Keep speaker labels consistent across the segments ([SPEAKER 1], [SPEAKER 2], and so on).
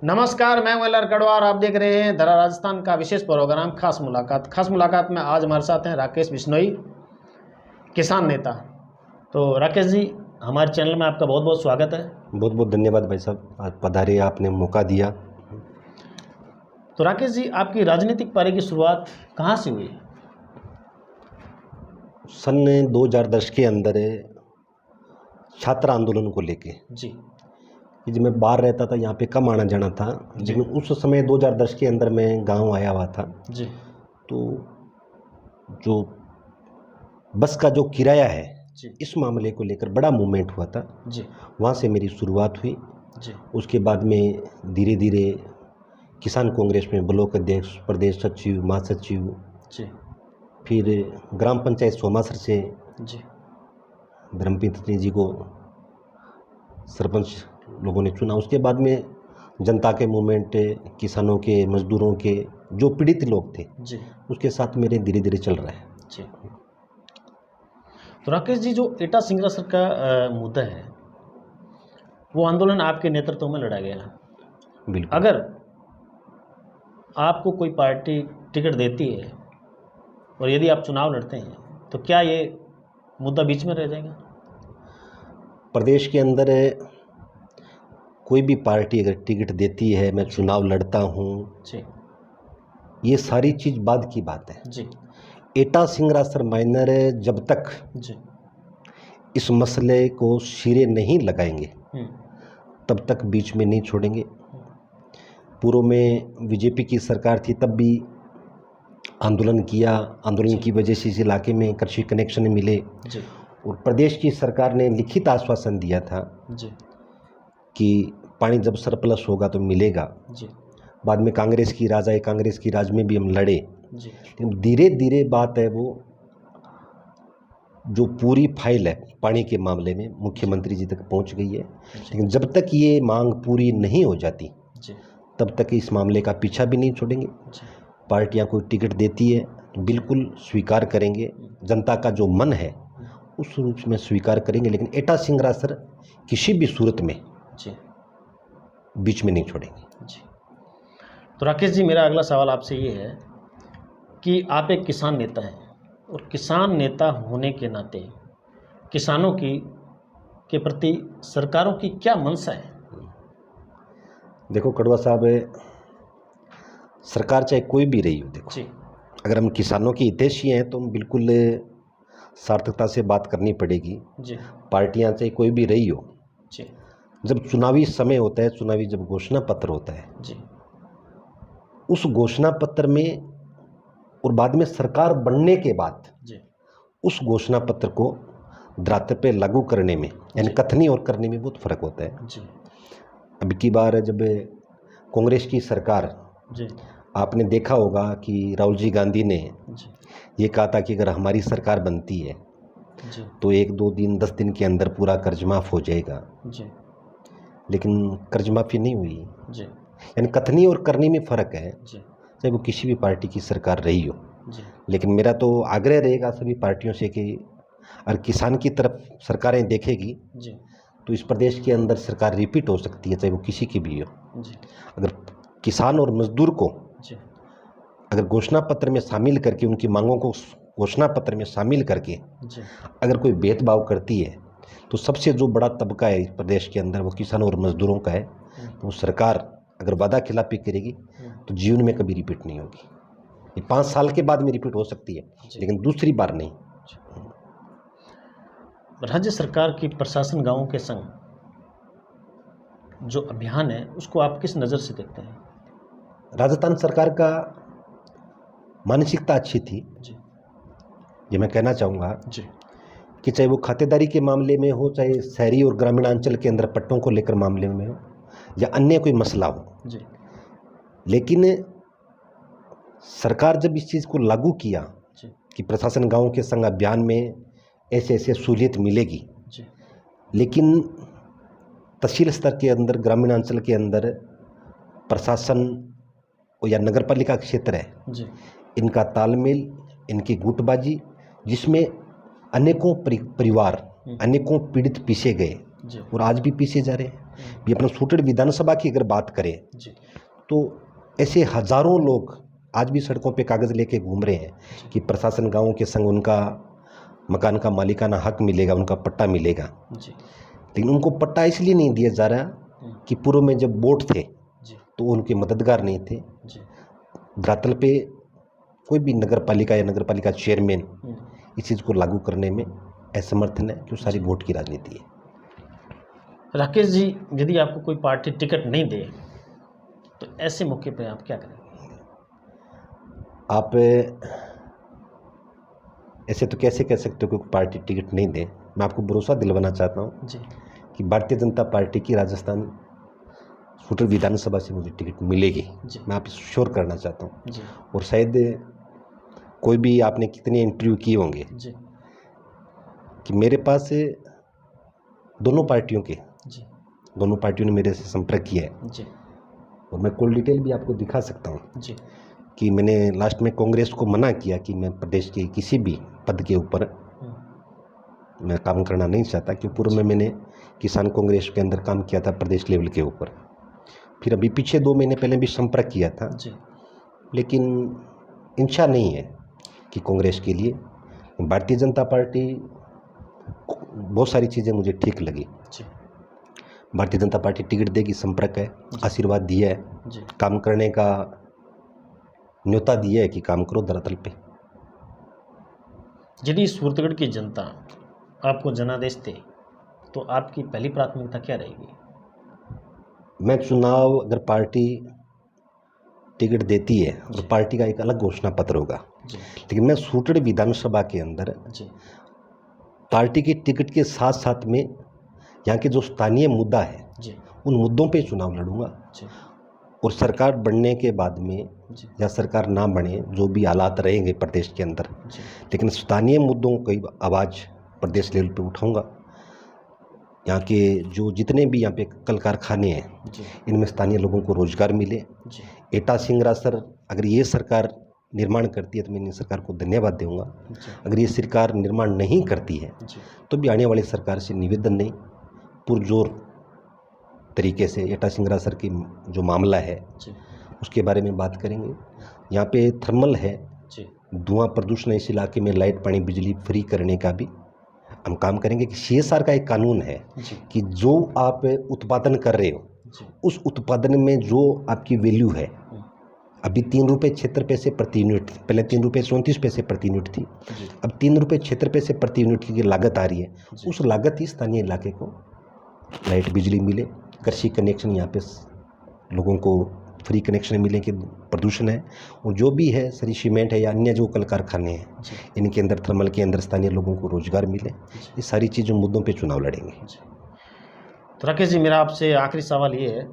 [SPEAKER 1] नमस्कार, मैं मल्हार कड़वा और आप देख रहे हैं धरा राजस्थान का विशेष प्रोग्राम खास मुलाकात। खास मुलाकात में आज हमारे साथ हैं राकेश बिश्नोई, किसान नेता। तो राकेश जी, हमारे चैनल में आपका बहुत बहुत स्वागत है।
[SPEAKER 2] बहुत बहुत धन्यवाद भाई साहब, आज पधारे, आपने मौका दिया।
[SPEAKER 1] तो राकेश जी, आपकी राजनीतिक पारी की शुरुआत कहाँ से हुई?
[SPEAKER 2] सन 2010 के अंदर छात्र आंदोलन को लेके
[SPEAKER 1] जी
[SPEAKER 2] कि जब मैं बाहर रहता था, यहाँ पे कम आना जाना था, लेकिन उस समय 2010 के अंदर मैं गांव आया हुआ था।
[SPEAKER 1] जी
[SPEAKER 2] तो जो बस का जो किराया है
[SPEAKER 1] जी
[SPEAKER 2] इस मामले को लेकर बड़ा मूवमेंट हुआ था।
[SPEAKER 1] जी
[SPEAKER 2] वहाँ से मेरी शुरुआत हुई।
[SPEAKER 1] जी
[SPEAKER 2] उसके बाद में धीरे धीरे किसान कांग्रेस में ब्लॉक अध्यक्ष, प्रदेश सचिव, महासचिव,
[SPEAKER 1] जी
[SPEAKER 2] फिर ग्राम पंचायत सोमासर से
[SPEAKER 1] जी
[SPEAKER 2] धर्मपत्नी जी को सरपंच लोगों ने चुना। उसके बाद में जनता के मूवमेंट, किसानों के, मजदूरों के, जो पीड़ित लोग थे,
[SPEAKER 1] जी
[SPEAKER 2] उसके साथ मेरे धीरे धीरे चल रहा है।
[SPEAKER 1] जी तो राकेश जी, जो एटा सिंगरासर का मुद्दा है, वो आंदोलन आपके नेतृत्व में लड़ा गया।
[SPEAKER 2] बिल्कुल।
[SPEAKER 1] अगर आपको कोई पार्टी टिकट देती है और यदि आप चुनाव लड़ते हैं, तो क्या ये मुद्दा बीच में रह जाएगा?
[SPEAKER 2] प्रदेश के अंदर कोई भी पार्टी अगर टिकट देती है, मैं चुनाव लड़ता हूँ,
[SPEAKER 1] जी
[SPEAKER 2] ये सारी चीज़ बाद की बात है।
[SPEAKER 1] जी
[SPEAKER 2] एटा सिंगरासर माइनर जब तक
[SPEAKER 1] जी
[SPEAKER 2] इस मसले को सिरे नहीं लगाएंगे तब तक बीच में नहीं छोड़ेंगे। पूर्व में बीजेपी की सरकार थी, तब भी आंदोलन किया। आंदोलन की वजह से इस इलाके में कृषि कनेक्शन मिले
[SPEAKER 1] जी
[SPEAKER 2] और प्रदेश की सरकार ने लिखित आश्वासन दिया था
[SPEAKER 1] जी
[SPEAKER 2] कि पानी जब सरप्लस होगा तो मिलेगा।
[SPEAKER 1] जी
[SPEAKER 2] बाद में कांग्रेस की राज आई, कांग्रेस की राज में भी हम लड़े,
[SPEAKER 1] जी
[SPEAKER 2] लेकिन धीरे धीरे बात है वो जो पूरी फाइल है पानी के मामले में मुख्यमंत्री जी तक पहुंच गई है। लेकिन जब तक ये मांग पूरी नहीं हो जाती
[SPEAKER 1] जी
[SPEAKER 2] तब तक इस मामले का पीछा भी नहीं छोड़ेंगे।
[SPEAKER 1] जी
[SPEAKER 2] पार्टियां कोई टिकट देती है तो बिल्कुल स्वीकार करेंगे, जनता का जो मन है उस रूप में स्वीकार करेंगे, लेकिन एटा सिंगरासर किसी भी सूरत में
[SPEAKER 1] जी
[SPEAKER 2] बीच में नहीं छोड़ेंगे।
[SPEAKER 1] जी तो राकेश जी, मेरा अगला सवाल आपसे ये है कि आप एक किसान नेता हैं और किसान नेता होने के नाते किसानों की के प्रति सरकारों की क्या मंशा है?
[SPEAKER 2] देखो कड़वा साहब, सरकार चाहे कोई भी रही हो, देखो
[SPEAKER 1] जी
[SPEAKER 2] अगर हम किसानों की हितैषी हैं तो हम बिल्कुल सार्थकता से बात करनी पड़ेगी।
[SPEAKER 1] जी
[SPEAKER 2] पार्टियां चाहे कोई भी रही हो,
[SPEAKER 1] जी
[SPEAKER 2] जब चुनावी समय होता है, चुनावी जब घोषणा पत्र होता है,
[SPEAKER 1] जी
[SPEAKER 2] उस घोषणा पत्र में और बाद में सरकार बनने के बाद
[SPEAKER 1] जी
[SPEAKER 2] उस घोषणा पत्र को धरातल पे लागू करने में, यानी कथनी और करने में बहुत फर्क होता है।
[SPEAKER 1] जी
[SPEAKER 2] अब की बार जब कांग्रेस की सरकार,
[SPEAKER 1] जी
[SPEAKER 2] आपने देखा होगा कि राहुल जी गांधी ने
[SPEAKER 1] जी
[SPEAKER 2] ये कहा था कि अगर हमारी सरकार बनती है
[SPEAKER 1] जी
[SPEAKER 2] तो 1-2 दिन 10 दिन के अंदर पूरा कर्ज माफ़ हो जाएगा,
[SPEAKER 1] जी
[SPEAKER 2] लेकिन कर्ज माफ़ी नहीं हुई।
[SPEAKER 1] जी
[SPEAKER 2] यानी कथनी और करनी में फ़र्क है,
[SPEAKER 1] जी
[SPEAKER 2] चाहे वो किसी भी पार्टी की सरकार रही हो।
[SPEAKER 1] जी
[SPEAKER 2] लेकिन मेरा तो आग्रह रहेगा सभी पार्टियों से कि अगर किसान की तरफ सरकारें देखेगी
[SPEAKER 1] जी
[SPEAKER 2] तो इस प्रदेश के अंदर सरकार रिपीट हो सकती है, चाहे वो किसी की भी हो।
[SPEAKER 1] जी
[SPEAKER 2] अगर किसान और मजदूर को
[SPEAKER 1] जी
[SPEAKER 2] अगर घोषणा पत्र में शामिल करके, उनकी मांगों को घोषणा पत्र में शामिल करके
[SPEAKER 1] जी
[SPEAKER 2] अगर कोई भेदभाव करती है, तो सबसे जो बड़ा तबका है इस प्रदेश के अंदर वो किसानों और मजदूरों का है। तो सरकार अगर वादा खिलाफी करेगी तो जीवन में कभी रिपीट नहीं होगी। ये 5 साल के बाद में रिपीट हो सकती है, लेकिन दूसरी बार नहीं।
[SPEAKER 1] राज्य सरकार की प्रशासन गांवों के संग जो अभियान है, उसको आप किस नज़र से देखते हैं?
[SPEAKER 2] राजस्थान सरकार का मानसिकता अच्छी थी,
[SPEAKER 1] जी
[SPEAKER 2] ये मैं कहना चाहूँगा
[SPEAKER 1] जी
[SPEAKER 2] कि चाहे वो खातेदारी के मामले में हो, चाहे शहरी और ग्रामीणांचल के अंदर पट्टों को लेकर मामले में हो, या अन्य कोई मसला हो,
[SPEAKER 1] जी
[SPEAKER 2] लेकिन सरकार जब इस चीज़ को लागू किया
[SPEAKER 1] जी
[SPEAKER 2] कि प्रशासन गाँव के संग अभियान में ऐसे ऐसे सहूलियत मिलेगी,
[SPEAKER 1] जी
[SPEAKER 2] लेकिन तहसील स्तर के अंदर, ग्रामीणांचल के अंदर प्रशासन या नगर पालिका क्षेत्र है,
[SPEAKER 1] जी
[SPEAKER 2] इनका तालमेल, इनकी गुटबाजी, जिसमें अनेकों परिवार, अनेकों पीड़ित पीछे गए
[SPEAKER 1] जी
[SPEAKER 2] और आज भी पीछे जा रहे हैं। भी अपना सूटड़ विधानसभा की अगर बात करें
[SPEAKER 1] जी
[SPEAKER 2] तो ऐसे हजारों लोग आज भी सड़कों पे कागज़ लेके घूम रहे हैं कि प्रशासन गाँव के संग उनका मकान का मालिकाना हक मिलेगा, उनका पट्टा मिलेगा।
[SPEAKER 1] जी
[SPEAKER 2] लेकिन उनको पट्टा इसलिए नहीं दिया जा रहा कि पूर्व में जब वोट थे
[SPEAKER 1] जी
[SPEAKER 2] तो उनके मददगार नहीं थे।
[SPEAKER 1] जी
[SPEAKER 2] धरातल पे कोई भी नगर पालिका या नगर पालिका चेयरमैन इस चीज़ को लागू करने में असमर्थन है, क्यों सारी वोट की राजनीति है।
[SPEAKER 1] राकेश जी, यदि आपको कोई पार्टी टिकट नहीं दे तो ऐसे मौके पे आप क्या करेंगे?
[SPEAKER 2] आप ऐसे तो कैसे कह सकते हो कि पार्टी टिकट नहीं दे। मैं आपको भरोसा दिलवाना चाहता हूँ
[SPEAKER 1] जी
[SPEAKER 2] कि भारतीय जनता पार्टी की राजस्थान सूटड़ विधानसभा से मुझे टिकट मिलेगी।
[SPEAKER 1] जी
[SPEAKER 2] मैं आप श्योर करना चाहता हूँ।
[SPEAKER 1] जी
[SPEAKER 2] और शायद कोई भी आपने कितने इंटरव्यू किए होंगे
[SPEAKER 1] जी
[SPEAKER 2] कि मेरे पास दोनों पार्टियों ने मेरे से संपर्क किया है
[SPEAKER 1] जी
[SPEAKER 2] और मैं कॉल डिटेल भी आपको दिखा सकता हूँ
[SPEAKER 1] जी
[SPEAKER 2] कि मैंने लास्ट में कांग्रेस को मना किया कि मैं प्रदेश के किसी भी पद के ऊपर मैं काम करना नहीं चाहता, क्योंकि पूर्व में मैंने किसान कांग्रेस के अंदर काम किया था प्रदेश लेवल के ऊपर। फिर अभी पीछे 2 महीने पहले भी संपर्क किया था, लेकिन इच्छा नहीं है कि कांग्रेस के लिए। भारतीय जनता पार्टी बहुत सारी चीज़ें मुझे ठीक लगी। भारतीय जनता पार्टी टिकट देगी, संपर्क है, आशीर्वाद दिया है, काम करने का न्योता दिया है कि काम करो धरातल पे।
[SPEAKER 1] यदि सूरतगढ़ की जनता आपको जनादेश दे तो आपकी पहली प्राथमिकता क्या रहेगी?
[SPEAKER 2] मैं चुनाव अगर पार्टी टिकट देती है और पार्टी का एक अलग घोषणा पत्र होगा, लेकिन मैं सूटड़ विधानसभा के अंदर पार्टी के टिकट के साथ साथ में यहाँ के जो स्थानीय मुद्दा है उन मुद्दों पे चुनाव लड़ूंगा। और सरकार बनने के बाद में या सरकार ना बने, जो भी हालात रहेंगे प्रदेश के अंदर, लेकिन स्थानीय मुद्दों की आवाज़ प्रदेश लेवल पे उठाऊंगा। यहाँ के जो जितने भी यहाँ पे कल कारखाने हैं इनमें स्थानीय लोगों को रोजगार मिले। एटा सिंगरासर अगर ये सरकार निर्माण करती है तो मैं इन सरकार को धन्यवाद दूंगा। अगर ये सरकार निर्माण नहीं करती है तो भी आने वाली सरकार से निवेदन नहीं, पुरजोर तरीके से एटा सिंगरासर की जो मामला है उसके बारे में बात करेंगे। यहाँ पे थर्मल है, धुआं प्रदूषण, इस इलाके में लाइट पानी बिजली फ्री करने का भी हम काम करेंगे। कि CSR का एक कानून है कि जो आप उत्पादन कर रहे हो उस उत्पादन में जो आपकी वैल्यू है, अभी 3 रुपये 76 पैसे प्रति यूनिट, पहले 3 रुपये 34 पैसे प्रति यूनिट थी, अब 3 रुपये 76 पैसे प्रति यूनिट की लागत आ रही है। उस लागत ही स्थानीय इलाके को लाइट बिजली मिले, कृषि कनेक्शन यहाँ पे लोगों को फ्री कनेक्शन मिले कि प्रदूषण है, और जो भी है सरी सीमेंट है या अन्य जो कल कारखाने हैं इनके अंदर थर्मल के अंदर स्थानीय लोगों को रोजगार मिले। ये सारी चीज़ों मुद्दों पे चुनाव लड़ेंगे।
[SPEAKER 1] तो राकेश जी, मेरा आपसे आखिरी सवाल ये है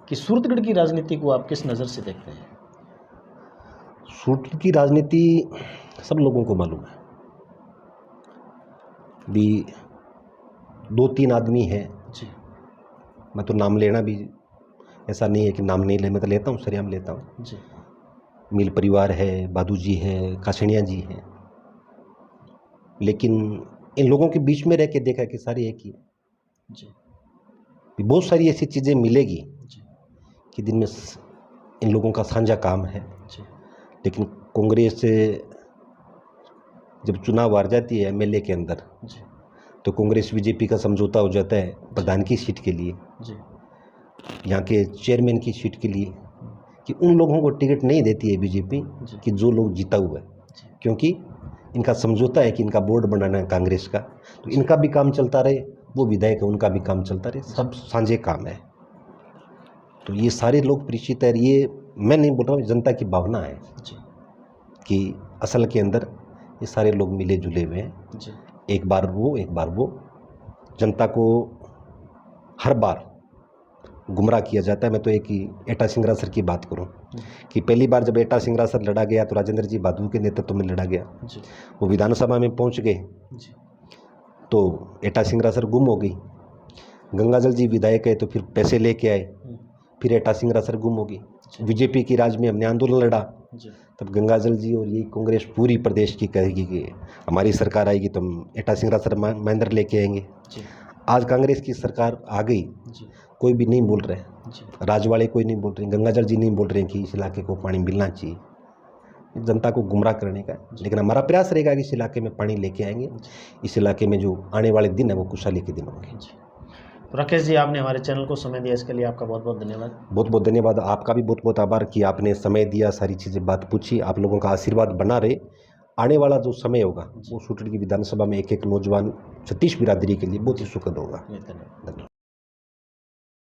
[SPEAKER 1] कि सूरतगढ़ की राजनीति को आप किस नज़र से देखते हैं?
[SPEAKER 2] सूरत की राजनीति सब लोगों को मालूम है। भी 2-3 आदमी हैं, मैं तो नाम लेना भी ऐसा नहीं है कि नाम नहीं ले, मैं तो लेता हूँ, सरेआम लेता हूँ। मिल परिवार है, बादू जी है, कासनिया जी हैं, लेकिन इन लोगों के बीच में रह के देखा कि सारे एक ही बहुत सारी ऐसी चीज़ें मिलेगी कि दिन में इन लोगों का साझा काम है। लेकिन कांग्रेस जब चुनाव हार जाती है MLA के अंदर तो कांग्रेस बीजेपी का समझौता हो जाता है प्रधान की सीट के लिए, यहाँ के चेयरमैन की सीट के लिए, कि उन लोगों को टिकट नहीं देती है बीजेपी कि जो लोग जीता हुआ है, क्योंकि इनका समझौता है कि इनका बोर्ड बनाना है कांग्रेस का, तो इनका भी काम चलता रहे, वो विधायक है उनका भी काम चलता रहे, सब साझे काम है। तो ये सारे लोग परिचित है। ये मैं नहीं बोल रहा हूँ, जनता की भावना है कि असल के अंदर ये सारे लोग मिले जुले हुए हैं। एक बार वो जनता को हर बार गुमराह किया जाता है। मैं तो एक ही एटा सिंगरासर की बात करूं कि पहली बार जब एटा सिंगरासर लड़ा गया तो राजेंद्र जी बादू के नेतृत्व में लड़ा गया, वो विधानसभा में पहुंच गए तो एटा सिंगरासर गुम हो गई। गंगाजल जी विधायक है तो फिर पैसे लेके आए, फिर एटा सिंगरासर गुम हो गई। बीजेपी की राज में हमने आंदोलन लड़ा, तब गंगाजल जी और ये कांग्रेस पूरी प्रदेश की कहेगी कि हमारी सरकार आएगी तो हम एटा सिंगरासर महेंद्र लेके आएंगे। आज कांग्रेस की सरकार आ गई,
[SPEAKER 1] जी
[SPEAKER 2] कोई भी नहीं बोल रहे हैं,
[SPEAKER 1] जी
[SPEAKER 2] राजवाड़े कोई नहीं बोल रहे, गंगाजल जी नहीं बोल रहे हैं कि इस इलाके को पानी मिलना चाहिए। जनता को गुमराह करने का है। लेकिन हमारा प्रयास रहेगा कि इस इलाके में पानी लेके आएंगे, इस इलाके में जो आने वाले दिन है वो खुशहाली के दिन होंगे।
[SPEAKER 1] जी। तो राकेश जी, आपने हमारे चैनल को समय दिया, इसके लिए आपका बहुत बहुत धन्यवाद।
[SPEAKER 2] बहुत बहुत धन्यवाद, आपका भी बहुत बहुत आभार कि आपने समय दिया, सारी चीज़ें बात पूछी। आप लोगों का आशीर्वाद बना रहे। आने वाला जो समय होगा वो शूटर की विधानसभा में एक एक नौजवान छत्तीस बिरादरी के लिए बहुत ही सुखद होगा।
[SPEAKER 1] धन्यवाद।